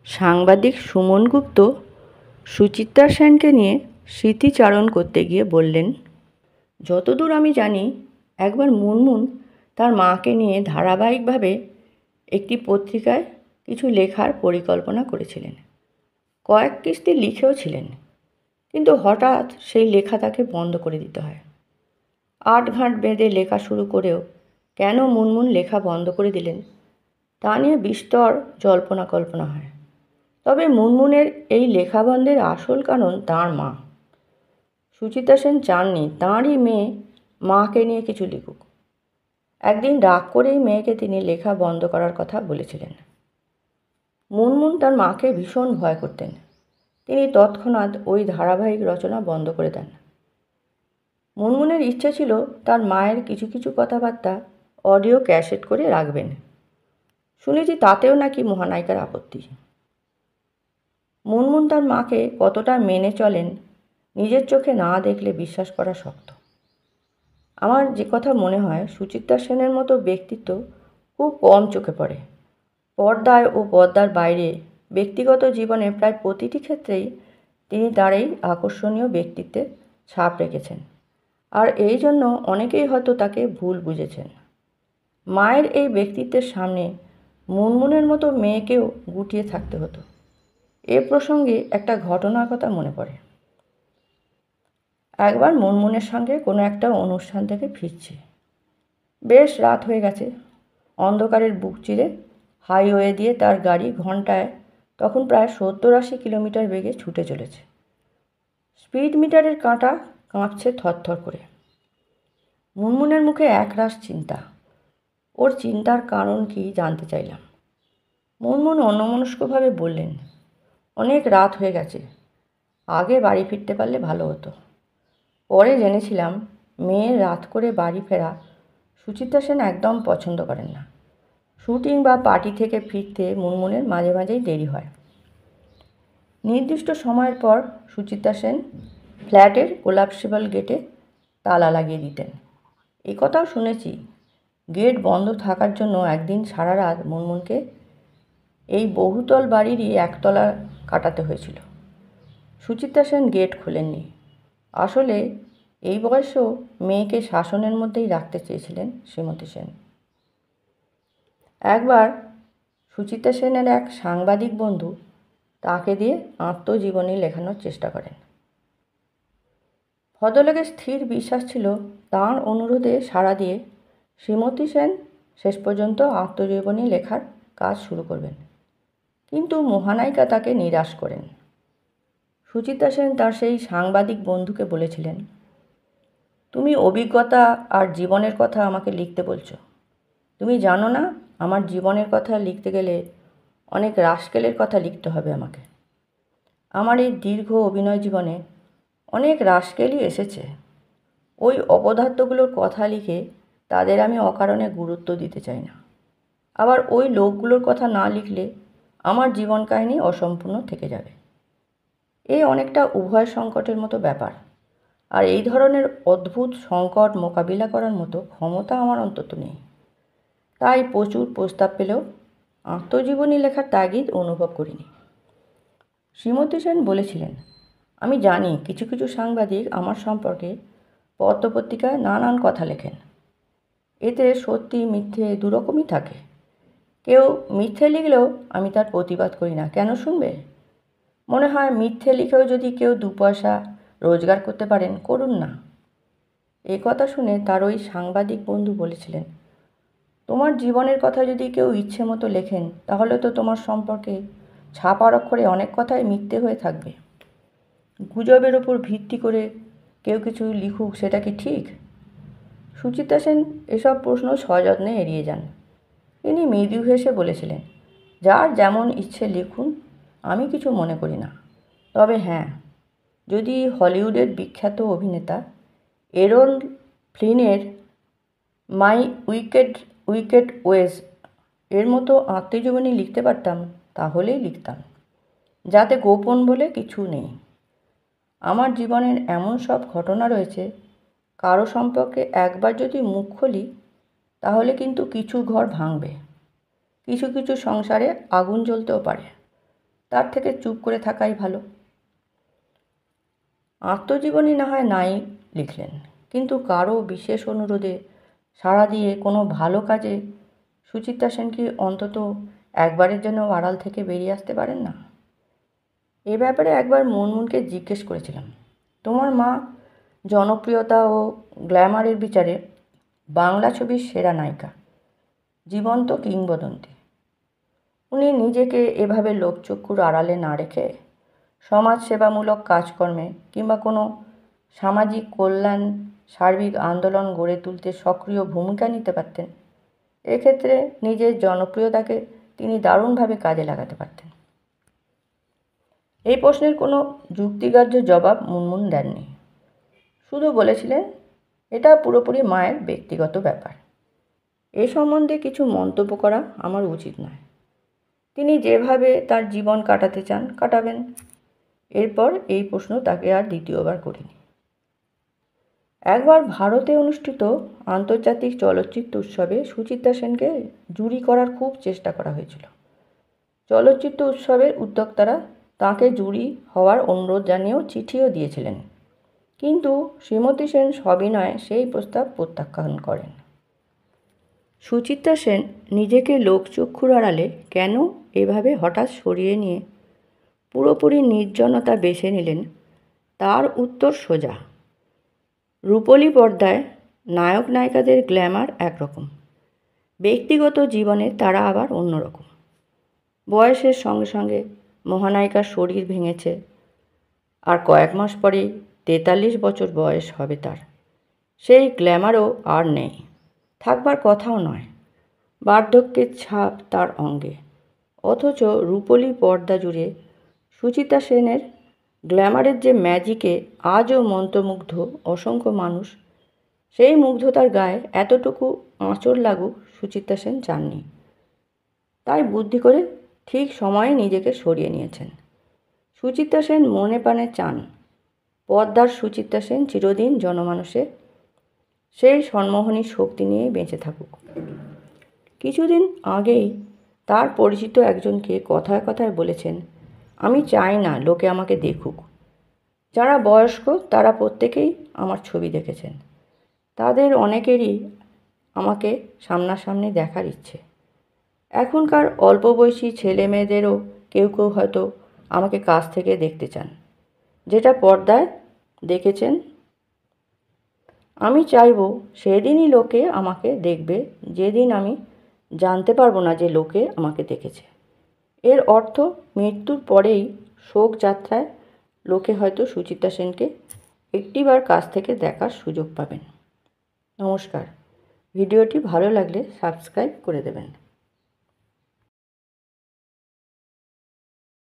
সাংবাদিক সুমন গুপ্ত সুচিত্রা সেনকে নিয়ে স্মৃতিচারণ করতে গিয়ে বললেন, যতদূর আমি জানি একবার মুনমুন তার মাকে নিয়ে ধারাবাহিকভাবে একটি পত্রিকায় কিছু লেখার পরিকল্পনা করেছিলেন। কয়েক কিস্তি লিখেও ছিলেন, কিন্তু হঠাৎ সেই লেখা তাকে বন্ধ করে দিতে হয়। আটঘাট বেঁধে লেখা শুরু করেও কেন মুনমুন লেখা বন্ধ করে দিলেন তা নিয়ে বিস্তর জল্পনা কল্পনা হয়। তবে মুনমুনের এই লেখা বন্ধের আসল কারণ তাঁর মা। সুচিত্রা সেন চাননি তাঁরই মেয়ে মাকে নিয়ে কিছু লিখুক। একদিন রাগ করেই মেয়েকে তিনি লেখা বন্ধ করার কথা বলেছিলেন। মুনমুন তার মাকে ভীষণ ভয় করতেন। তিনি তৎক্ষণাৎ ওই ধারাবাহিক রচনা বন্ধ করে দেন। মুনমুনের ইচ্ছে ছিল তার মায়ের কিছু কিছু কথাবার্তা অডিও ক্যাসেট করে রাখবেন। শুনেছি তাতেও নাকি মহানায়িকার আপত্তি। মুনমুন তার মাকে কতটা মেনে চলেন নিজের চোখে না দেখলে বিশ্বাস করা শক্ত। আমার যে কথা মনে হয়, সুচিত্রা সেনের মতো ব্যক্তিত্ব খুব কম চোখে পড়ে। পর্দায় ও পর্দার বাইরে ব্যক্তিগত জীবনে প্রায় প্রতিটি ক্ষেত্রেই তিনি তার এই আকর্ষণীয় ব্যক্তিত্বে ছাপ রেখেছেন। আর এই জন্য অনেকেই হয়তো তাকে ভুল বুঝেছেন। মায়ের এই ব্যক্তিত্বের সামনে মুনমুনের মতো মেয়েকেও গুটিয়ে থাকতে হতো। এ প্রসঙ্গে একটা ঘটনার কথা মনে পড়ে। একবার মুনমুনের সঙ্গে কোনো একটা অনুষ্ঠান থেকে ফিরছি। বেশ রাত হয়ে গেছে। অন্ধকারের বুক চিরে হাইওয়ে দিয়ে তার গাড়ি ঘন্টায় তখন প্রায় 70-80 কিলোমিটার বেগে ছুটে চলেছে। স্পিড মিটারের কাঁটা কাঁপছে থরথর করে। মুনমুনের মুখে একরাশ চিন্তা। ওর চিন্তার কারণ কি জানতে চাইলাম। মুনমুন অন্যমনস্কভাবে বললেন, অনেক রাত হয়ে গেছে, আগে বাড়ি ফিরতে পারলে ভালো হতো। পরে জেনেছিলাম মেয়ের রাত করে বাড়ি ফেরা সুচিত্রা সেন একদম পছন্দ করেন না। শুটিং বা পার্টি থেকে ফিরতে মুনমুনের মাঝে মাঝেই দেরি হয়। নির্দিষ্ট সময়ের পর সুচিত্রা সেন ফ্ল্যাটের কোলাপসিবল গেটে তালা লাগিয়ে দিতেন। এই কথাও শুনেছি গেট বন্ধ থাকার জন্য একদিন সারা রাত মুনমুনকে এই বহুতল বাড়িরই একতলা কাটাতে হয়েছিল। সুচিত্রা সেন গেট খোলেননি। আসলে এই বয়সেও মেয়েকে শাসনের মধ্যেই রাখতে চেয়েছিলেন শ্রীমতী সেন। একবার সুচিত্রা সেনের এক সাংবাদিক বন্ধু তাকে দিয়ে আত্মজীবনী লেখানোর চেষ্টা করেন। ভদ্রলোকের স্থির বিশ্বাস ছিল তাঁর অনুরোধে সাড়া দিয়ে শ্রীমতী সেন শেষ পর্যন্ত আত্মজীবনী লেখার কাজ শুরু করবেন। কিন্তু মহানায়িকা তাকে নিরাশ করেন। সুচিত্রা সেন তার সেই সাংবাদিক বন্ধুকে বলেছিলেন, তুমি অভিজ্ঞতা আর জীবনের কথা আমাকে লিখতে বলছো। তুমি জানো না আমার জীবনের কথা লিখতে গেলে অনেক রাস্কেলের কথা লিখতে হবে আমাকে। আমার এই দীর্ঘ অভিনয় জীবনে অনেক রাস্কেলই এসেছে। ওই অপদার্থগুলোর কথা লিখে তাদের আমি অকারণে গুরুত্ব দিতে চাই না। আবার ওই লোকগুলোর কথা না লিখলে আমার জীবন কাহিনী অসম্পূর্ণ থেকে যাবে। এই অনেকটা উভয় সংকটের মতো ব্যাপার। আর এই ধরনের অদ্ভুত সংকট মোকাবিলা করার মতো ক্ষমতা আমার অন্তত নেই। তাই প্রচুর প্রস্তাব পেলেও আত্মজীবনী লেখার তাগিদ অনুভব করিনি। শ্রীমতী সেন বলেছিলেন, আমি জানি কিছু কিছু সাংবাদিক আমার সম্পর্কে পত্রপত্রিকায় নানান কথা লেখেন। এতে সত্যি মিথ্যে দুরকমই থাকে। কেউ মিথ্যে লিখলেও আমি তার প্রতিবাদ করি না। কেন শুনবে? মনে হয় মিথ্যে লিখেও যদি কেউ 2 পয়সা রোজগার করতে পারেন, করুন না। এই কথা শুনে তার ওই সাংবাদিক বন্ধু বলেছিলেন, তোমার জীবনের কথা যদি কেউ ইচ্ছে মতো লেখেন তাহলে তো তোমার সম্পর্কে ছাপার অক্ষরে অনেক কথাই মিথ্যে হয়ে থাকবে। গুজবের ওপর ভিত্তি করে কেউ কিছু লিখুক, সেটা কি ঠিক? সুচিত্রা সেন এসব প্রশ্ন সযত্নে এড়িয়ে যান। তিনি মৃদু হেসে বলেছিলেন, যার যেমন ইচ্ছে লিখুন, আমি কিছু মনে করি না। তবে হ্যাঁ, যদি হলিউডের বিখ্যাত অভিনেতা এরল ফ্লিনের মাই উইকেড ওয়েজ এর মতো আত্মজীবনী লিখতে পারতাম তাহলেই লিখতাম, যাতে গোপন বলে কিছু নেই। আমার জীবনের এমন সব ঘটনা রয়েছে, কারো সম্পর্কে একবার যদি মুখ খুলি তাহলে কিন্তু কিছু ঘর ভাঙবে, কিছু কিছু সংসারে আগুন জ্বলতেও পারে। তার থেকে চুপ করে থাকাই ভালো। আত্মজীবনী না হয় নাই লিখলেন, কিন্তু কারো বিশেষ অনুরোধে সাড়া দিয়ে কোনো ভালো কাজে সুচিত্রা সেন কি অন্তত একবারের জন্য আড়াল থেকে বেরিয়ে আসতে পারেন না? এ ব্যাপারে একবার মুনমুনকে জিজ্ঞেস করেছিলাম। তোমার মা জনপ্রিয়তা ও গ্ল্যামারের বিচারে বাংলা ছবির সেরা নায়িকা, জীবন্ত কিংবদন্তি। উনি নিজেকে এভাবে লোকচক্ষুর আড়ালে না রেখে সমাজসেবামূলক কাজকর্মে কিংবা কোনো সামাজিক কল্যাণ সার্বিক আন্দোলন গড়ে তুলতে সক্রিয় ভূমিকা নিতে পারতেন। এক্ষেত্রে নিজের জনপ্রিয়তাকে তিনি দারুণভাবে কাজে লাগাতে পারতেন। এই প্রশ্নের কোনো যুক্তিগ্রাহ্য জবাব মুনমুন দেননি, শুধু বলেছিলেন এটা পুরোপুরি মায়ের ব্যক্তিগত ব্যাপার, এ সম্বন্ধে কিছু মন্তব্য করা আমার উচিত নয়। তিনি যেভাবে তার জীবন কাটাতে চান কাটাবেন। এরপর এই প্রশ্ন তাকে আর দ্বিতীয়বার করিনি। একবার ভারতে অনুষ্ঠিত আন্তর্জাতিক চলচ্চিত্র উৎসবে সুচিত্রা সেনকে জুরি করার খুব চেষ্টা করা হয়েছিল। চলচ্চিত্র উৎসবের উদ্যোক্তারা তাঁকে জুরি হওয়ার অনুরোধ জানিয়েও চিঠিও দিয়েছিলেন, কিন্তু শ্রীমতী সেন সবিনয়ে সেই প্রস্তাব প্রত্যাখ্যান করেন। সুচিত্রা সেন নিজেকে লোকচক্ষুর আড়ালে কেন এভাবে হঠাৎ সরিয়ে নিয়ে পুরোপুরি নির্জনতা বেছে নিলেন, তার উত্তর সোজা। রূপলী পর্দায় নায়ক নায়িকাদের গ্ল্যামার একরকম, ব্যক্তিগত জীবনে তারা আবার অন্যরকম। বয়সের সঙ্গে সঙ্গে মহানায়িকার শরীর ভেঙেছে, আর কয়েক মাস পরেই 43 বছর বয়স হবে তার। সেই গ্ল্যামারও আর নেই, থাকবার কথাও নয়। বার্ধক্যের ছাপ তার অঙ্গে। অথচ রূপলী পর্দা জুড়ে সুচিত্রা সেনের গ্ল্যামারের যে ম্যাজিকে আজও মন্ত্রমুগ্ধ অসংখ্য মানুষ, সেই মুগ্ধতার গায়ে এতটুকু আঁচড় লাগুক সুচিত্রা সেন চাননি। তাই বুদ্ধি করে ঠিক সময়ে নিজেকে সরিয়ে নিয়েছেন। সুচিত্রা সেন মনে প্রাণে চান পর্দার সুচিত্রা সেন চিরদিন জনমানসে সেই সম্মোহনী শক্তি নিয়েই বেঁচে থাকুক। কিছুদিন আগেই তার পরিচিত একজনকে কথায় কথায় বলেছেন, আমি চাই না লোকে আমাকে দেখুক। যারা বয়স্ক তারা প্রত্যেকেই আমার ছবি দেখেছেন, তাদের অনেকেরই আমাকে সামনাসামনি দেখার ইচ্ছে। এখনকার অল্প বয়সী ছেলে মেয়েদেরও কেউ কেউ হয়তো আমাকে কাছ থেকে দেখতে চান, যেটা পর্দায় দেখেছেন। আমি চাইব সেদিনই লোকে আমাকে দেখবে, যেদিন আমি জানতে পারবো না যে লোকে আমাকে দেখেছে। এর অর্থ মৃত্যুর পরেই শোক যাত্রায় লোকে হয়তো সুচিত্রা সেনকে একটিবার কাছ থেকে দেখার সুযোগ পাবেন। নমস্কার। ভিডিওটি ভালো লাগলে সাবস্ক্রাইব করে দেবেন।